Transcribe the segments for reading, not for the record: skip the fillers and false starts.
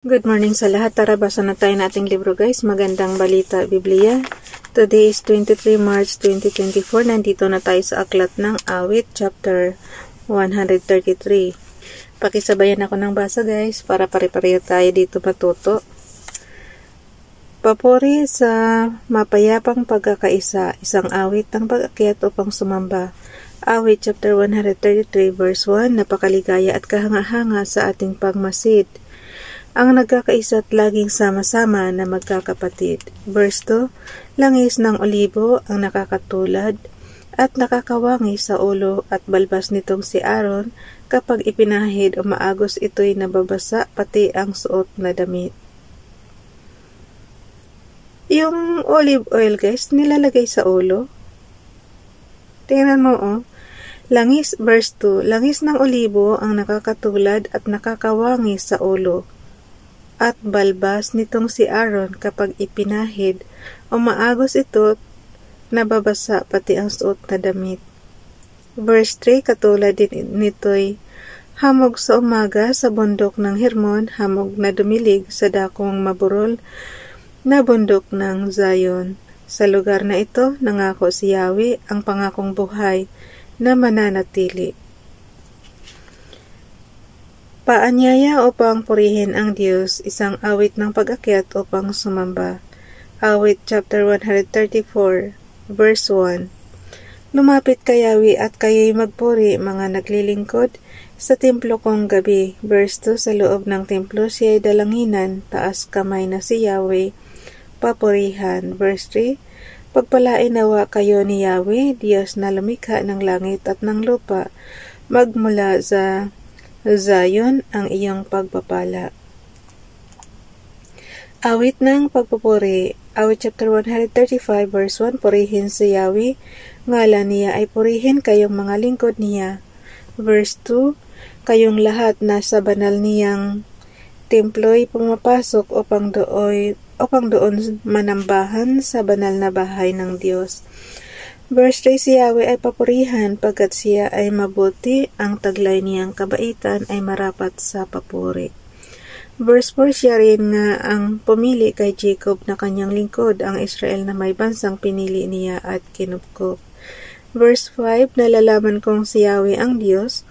Good morning sa lahat. Tara, basa na tayo nating libro guys. Magandang balita, Biblia. Today is 23 March 2024. Nandito na tayo sa aklat ng awit, chapter 133. Pakisabayan ako ng basa guys, para pare-pareho tayo dito matuto. Papuri sa mapayapang pagkakaisa, isang awit ng pag-akyat upang sumamba. Awit chapter 133 verse 1, napakaligaya at kahanga-hanga sa ating pagmasid. Ang nagkakaisa at laging sama-sama na magkakapatid. Verse 2, langis ng olibo ang nakakatulad at nakakawangi sa ulo at balbas nitong si Aaron, kapag ipinahid o maagos ito'y nababasa pati ang suot na damit. Yung olive oil guys, nilalagay sa ulo. Tingnan mo Langis, verse 2, langis ng olibo ang nakakatulad at nakakawangi sa ulo at balbas nitong si Aaron, kapag ipinahid o maagos ito, nababasa pati ang suot na damit. Verse 3, katulad din nito'y hamog sa umaga sa bundok ng Hermon, hamog na dumilig sa dakong maburol na bundok ng Zion. Sa lugar na ito, nangako si Yahweh ang pangakong buhay na mananatili. Paanyaya upang purihin ang Diyos, isang awit ng pag-akyat upang sumamba. Awit chapter 134 verse 1. Lumapit kay Yahweh at kayo'y magpuri, mga naglilingkod sa templo kong gabi. Verse 2, sa loob ng templo siya'y dalanginan, taas kamay na si Yahweh, papurihan. Verse 3, pagpalain nawa kayo ni Yahweh, Diyos na lumikha ng langit at ng lupa, magmula sa Zion ang iyong pagpapala. Awit ng pagpupuri. Awit chapter 135 verse 1, purihin si Yahweh, ngalan niya ay purihin, kayong mga lingkod niya. Verse 2, kayong lahat na sa banal niyang templo'y pumapasok upang doon manambahan sa banal na bahay ng Diyos. Verse 3, si Yahweh ay papurihan, pagkat siya ay mabuti, ang taglay niyang kabaitan ay marapat sa papuri. Verse 4, siya rin nga ang pumili kay Jacob na kanyang lingkod, ang Israel na may bansang pinili niya at kinupkop. Verse 5, nalalaman kong si Yahweh ang Diyos,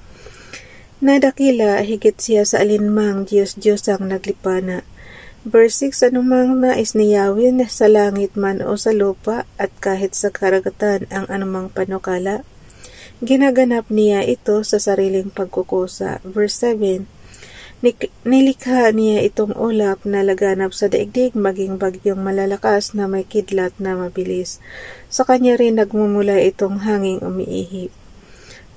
na dakila higit siya sa alinmang Diyos ang naglipana. Verse 6, anumang nais ni Yahweh na sa langit man o sa lupa at kahit sa karagatan ang anumang panukala, ginaganap niya ito sa sariling pagkukusa. Verse 7, nilikha niya itong ulap na laganap sa daigdig, maging bagyong malalakas na may kidlat na mabilis. Sa kanya rin nagmumula itong hanging umiihip.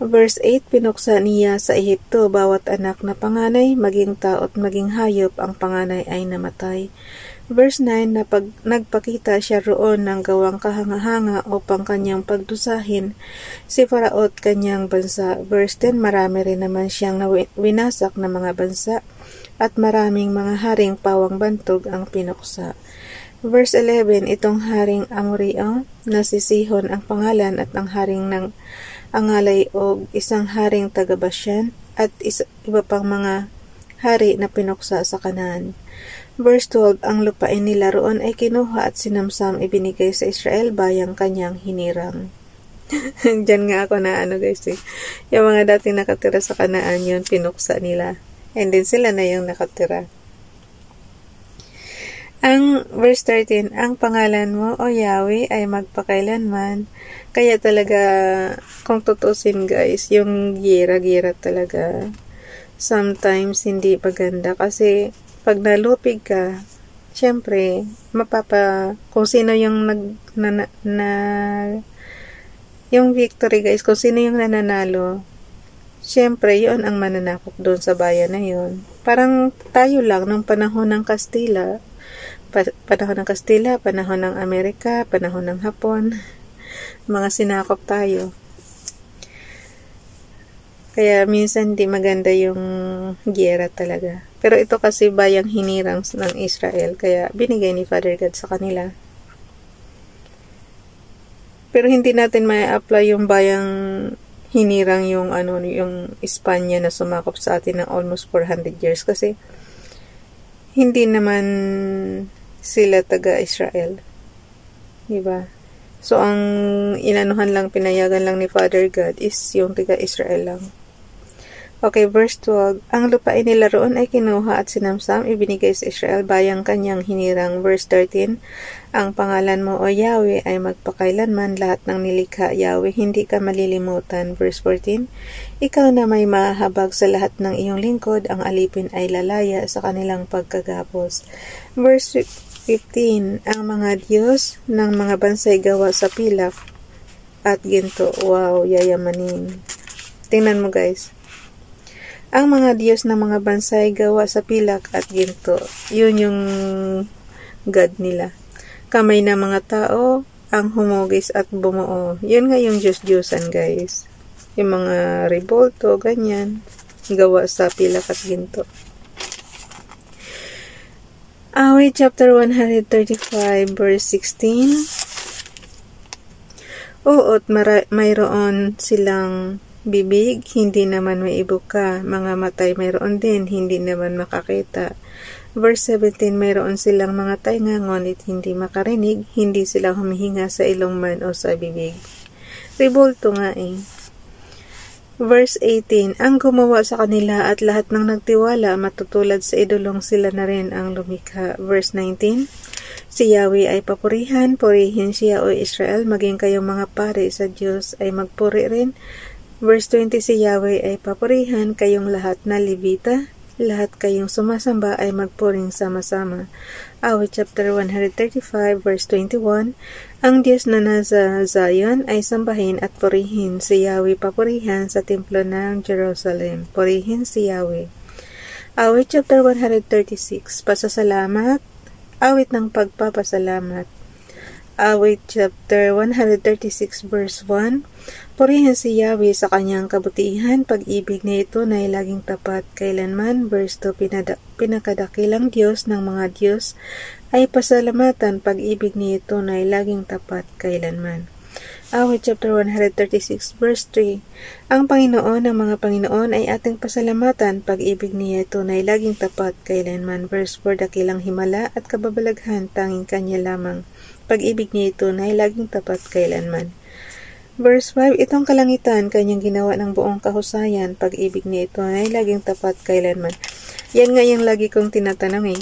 Verse 8, pinuksa niya sa Ehipto bawat anak na panganay, maging tao at maging hayop, ang panganay ay namatay. Verse 9, nagpakita siya roon ng gawang kahanga-hanga upang kanyang pagdusahin si Farao at kanyang bansa. Verse 10, marami rin naman siyang winasak na mga bansa at maraming mga haring pawang bantog ang pinuksa. Verse 11, itong haring Amorio na si Sihon ang pangalan, at ang haring ng Angalay og isang haring taga Bashan, at iba pang mga hari na pinuksa sa Kanaan. Verse 12, ang lupain nila roon ay kinuha at sinamsam ibinigay sa Israel bayang kanyang hinirang. Diyan nga ako na guys yung mga dating nakatira sa Kanaan, yun pinuksa nila, and then sila na yung nakatira. Ang verse 13, ang pangalan mo, O Yahweh, ay magpakailanman. Kaya talaga, kung tutusin guys, yung gira-gira talaga, sometimes hindi maganda. Kasi, pag nalupig ka, syempre, kung sino yung yung victory guys, kung sino yung nananalo, syempre, yun ang mananakop doon sa bayan na yun. Parang tayo lang, nung panahon ng Kastila, panahon ng Amerika, panahon ng Hapon, mga sinakop tayo. Kaya minsan di maganda yung giyera talaga. Pero ito kasi bayang hinirang ng Israel, kaya binigay ni Father God sa kanila. Pero hindi natin ma-apply yung bayang hinirang yung yung Espanya na sumakop sa atin ng almost 400 years, kasi hindi naman sila taga-Israel. Diba? So, ang inanuhan lang, pinayagan lang ni Father God is yung taga-Israel lang. Okay, verse 12. Ang lupain nila roon ay kinuha at sinamsam, ibinigay sa Israel bayang kanyang hinirang. Verse 13. Ang pangalan mo o Yahweh ay magpakailanman, lahat ng nilikha Yahweh, hindi ka malilimutan. Verse 14. Ikaw na may mahabag sa lahat ng iyong lingkod, ang alipin ay lalaya sa kanilang pagkagapos. Verse 15. Ang mga Diyos ng mga bansay gawa sa pilak at ginto. Wow, yayamanin. Tingnan mo guys. Ang mga Diyos ng mga bansay gawa sa pilak at ginto. Yun yung God nila. Kamay ng mga tao ang humugis at bumuo. Yun nga yung Diyos-Diyosan guys. Yung mga rebolto, ganyan. Gawa sa pilak at ginto. Awit chapter 135 verse 16. Uot mayroon silang bibig, hindi naman may ibuka. Mga matay mayroon din, hindi naman makakita. Verse 17, mayroon silang mga tainga, ngunit hindi makarinig, hindi sila humihinga sa ilong man o sa bibig. Rebolto nga eh. Verse 18, ang gumawa sa kanila at lahat ng nagtiwala, matutulad sa idolong sila na rin ang lumikha. Verse 19, si Yahweh ay papurihan, purihin siya o Israel, maging kayong mga pare sa Diyos ay magpuri rin. Verse 20, si Yahweh ay papurihan, kayong lahat na Levita, lahat kayong sumasamba ay magpuring sama-sama. Awit chapter 135 verse 21, ang Diyos na nasa Zion ay sambahin at purihin, si Yahweh papurihan sa templo ng Jerusalem. Purihin si Yahweh. Awit chapter 136, pasasalamat, awit ng pagpapasalamat. Awit chapter 136 verse 1, purihin si Yahweh sa kanyang kabutihan, pag-ibig niya ito na ay laging tapat kailanman. Verse 2, pinakadakilang Diyos ng mga Diyos ay pasalamatan, pag-ibig niya ito na ay laging tapat kailanman. Awit chapter 136 verse 3, ang Panginoon ng mga Panginoon ay ating pasalamatan, pag-ibig niya ito na ay laging tapat kailanman. Verse 4, dakilang himala at kababalaghan, tanging kanya lamang, pag-ibig niya ito na ay laging tapat kailanman. Verse 5, itong kalangitan, kanyang ginawa ng buong kahusayan, pag-ibig niya ito ay laging tapat kailanman. Yan nga yung lagi kong tinatanong eh.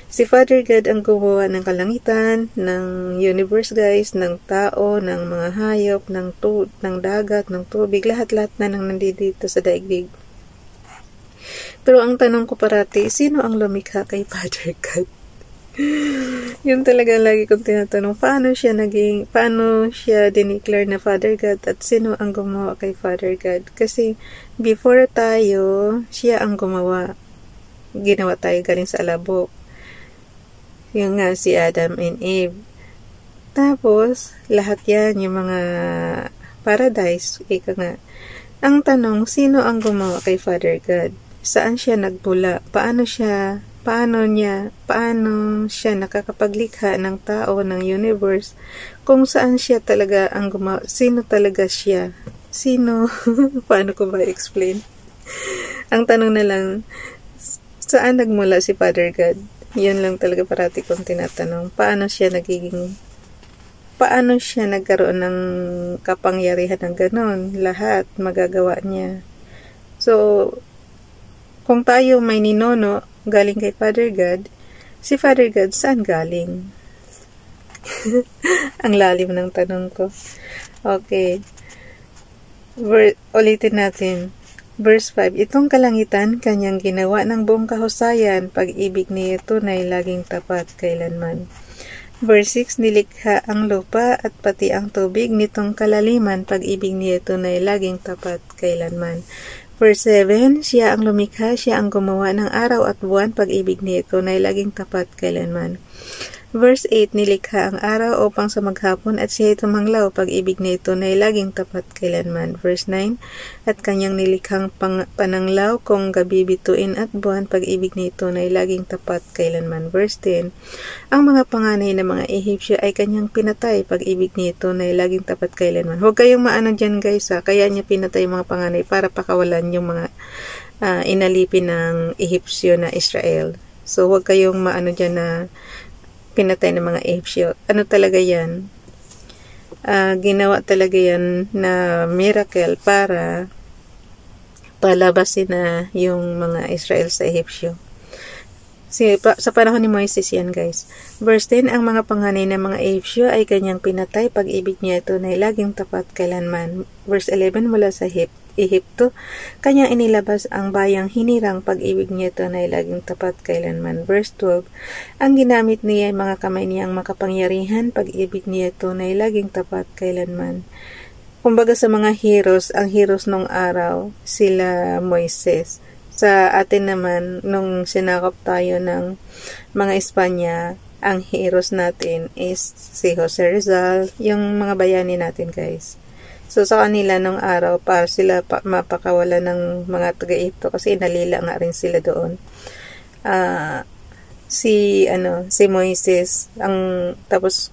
Si Father God ang gumawa ng kalangitan, ng universe guys, ng tao, ng mga hayop, ng dagat, ng tubig, lahat-lahat na nang nandito sa daigdig. Pero ang tanong ko parati, sino ang lumikha kay Father God? Yun talaga lagi kong tinatanong, paano siya dineclare na Father God at sino ang gumawa kay Father God? Kasi before tayo, siya ang gumawa. Ginawa tayo galing sa alabok. Yung nga si Adam and Eve. Tapos, lahat yan, yung mga paradise, ika nga. Ang tanong, sino ang gumawa kay Father God? Saan siya nagmula? Paano siya nakakapaglikha ng tao, ng universe? Kung saan siya talaga ang gumawa? Sino talaga siya? Sino? Paano ko ba explain? Ang tanong na lang, saan nagmula si Father God? Yun lang talaga parati kong tinatanong. Paano siya nagkaroon ng kapangyarihan ng ganon? Lahat magagawa niya. So, kung tayo may ninono galing kay Father God, si Father God saan galing? Ang lalim ng tanong ko. Okay. Ulitin natin. Verse 5, itong kalangitan, kanyang ginawa ng buong kahusayan, pag-ibig niya ito na ay laging tapat kailanman. Verse 6, nilikha ang lupa at pati ang tubig nitong kalaliman, pag-ibig niya ito na ay laging tapat kailanman. Verse 7, siya ang lumikha, siya ang gumawa ng araw at buwan, pag-ibig niya ito na ay laging tapat kailanman. Verse 8, nilikha ang araw upang sa maghapon at siya tumanglaw, pag-ibig na ito na ay laging tapat kailanman. Verse 9, at kanyang nilikhang pananglaw kung gabi, bituin at buwan, pag-ibig na ito na ay laging tapat kailanman. Verse 10, ang mga panganay ng mga Ehipsyo ay kanyang pinatay, pag-ibig na ito na ay laging tapat kailanman. Huwag kayong maano dyan guys ha, kaya niya pinatay mga panganay para pakawalan yung mga inalipin ng Ehipsyo na Israel. So, huwag kayong maano dyan na pinatay ng mga Efesyo. Ano talaga yan? Ginawa talaga yan na miracle para palabasin na yung mga Israel sa Ehipsyo. Sa panahon ni Moises yan, guys. Verse 10, ang mga panganay ng mga Ehipsyo ay kanyang pinatay, pag-ibig niya ito na laging tapat kailanman. Verse 11, mula sa Ehipto, kanyang inilabas ang bayang hinirang, pag-ibig niya ito na laging tapat kailanman. Verse 12, ang ginamit niya ay mga kamay niyang makapangyarihan, pag-ibig niya ito na laging tapat kailanman. Kumbaga sa mga heroes, ang heroes nung araw, sila Moises. Sa atin naman, nung sinakop tayo ng mga Espanya, ang heroes natin is si Jose Rizal, yung mga bayani natin, guys. So, sa kanila nung araw, para sila mapakawala ng mga taga-Egypto kasi nalila nga rin sila doon. Si Moises, tapos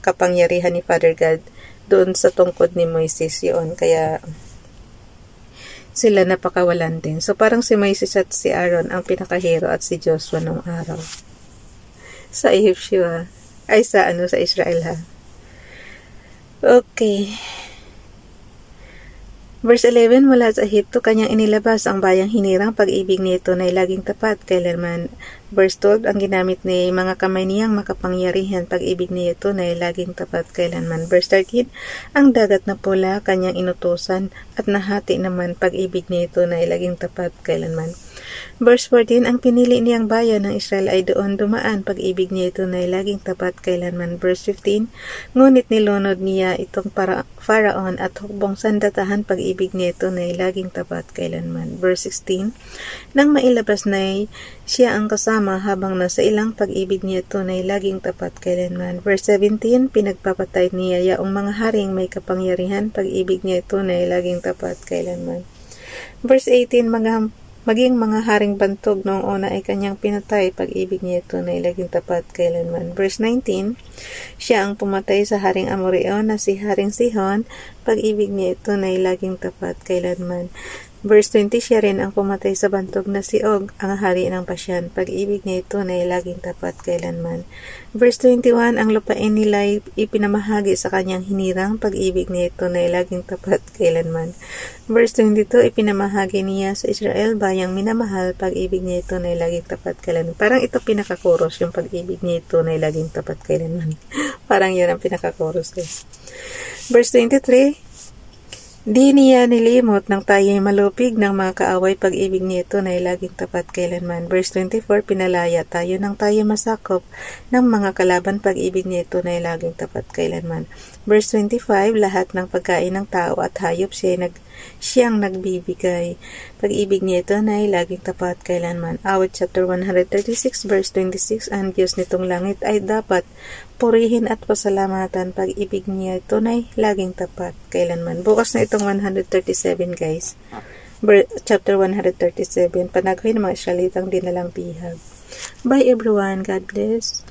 kapangyarihan ni Father God, doon sa tungkod ni Moises yun. Kaya, sila napakawalan din. So, parang si Moises at si Aaron ang pinakahero at si Joshua nung araw. Sa Ehipsyo, sa Israel, ha. Okay. Verse 11, mula sa Ehipto, kanyang inilabas ang bayang hinirang, pag-ibig nito na laging tapat kailanman. Verse 12, ang ginamit ni mga kamay niyang makapangyarihan, pag-ibig nito na laging tapat kailanman. Verse 13, ang dagat na pula, kanyang inutusan, at nahati naman, pag-ibig nito na laging tapat kailanman. Verse 14, ang pinili niyang bayan ng Israel ay doon dumaan, pag-ibig niya ito na laging tapat kailanman. Verse 15, ngunit nilunod niya itong Pharaon at hukbong sandatahan, pag-ibig niya ito na laging tapat kailanman. Verse 16, nang mailabas na siya ang kasama habang nasa ilang, pag-ibig niya ito na laging tapat kailanman. Verse 17, pinagpapatay niya yaong mga haring may kapangyarihan, pag-ibig niya ito na laging tapat kailanman. Verse 18, maging mga haring bantog noong una ay kanyang pinatay, pag-ibig niya ito na laging tapat kailanman. Verse 19, siya ang pumatay sa haring Amoreo na si Haring Sihon, pag-ibig niya ito na laging tapat kailanman. Verse 20, siya rin ang pumatay sa bantog na si Og, ang hari ng Basyan, pag-ibig niya ito na laging tapat kailanman. Verse 21, ang lupain nila ipinamahagi sa kanyang hinirang, pag-ibig niya ito na laging tapat kailanman. Verse 22, ipinamahagi niya sa Israel bayang minamahal, pag-ibig niya ito na laging tapat kailanman. Parang ito pinakakoros, yung pag-ibig niya ito na laging tapat kailanman. Parang yan ang pinakakoros, guys. Verse 23, di niya nilimot ng tayo'y malupig ng mga kaaway, pag-ibig niya ito na laging tapat kailanman. Verse 24, pinalaya tayo ng tayo masakop ng mga kalaban, pag-ibig niya ito na laging tapat kailanman. Verse 25, lahat ng pagkain ng tao at hayop siyang nagbibigay, pag-ibig niya ito na laging tapat kailanman. Awit chapter 136 verse 26, ang Diyos nitong langit ay dapat purihin at pasalamatan, pag-ibig niya ito na laging tapat kailanman. Bukas na itong 137, guys. Chapter 137, panaghoy ng mga Israelitang dinalang bihag. Bye everyone, God bless.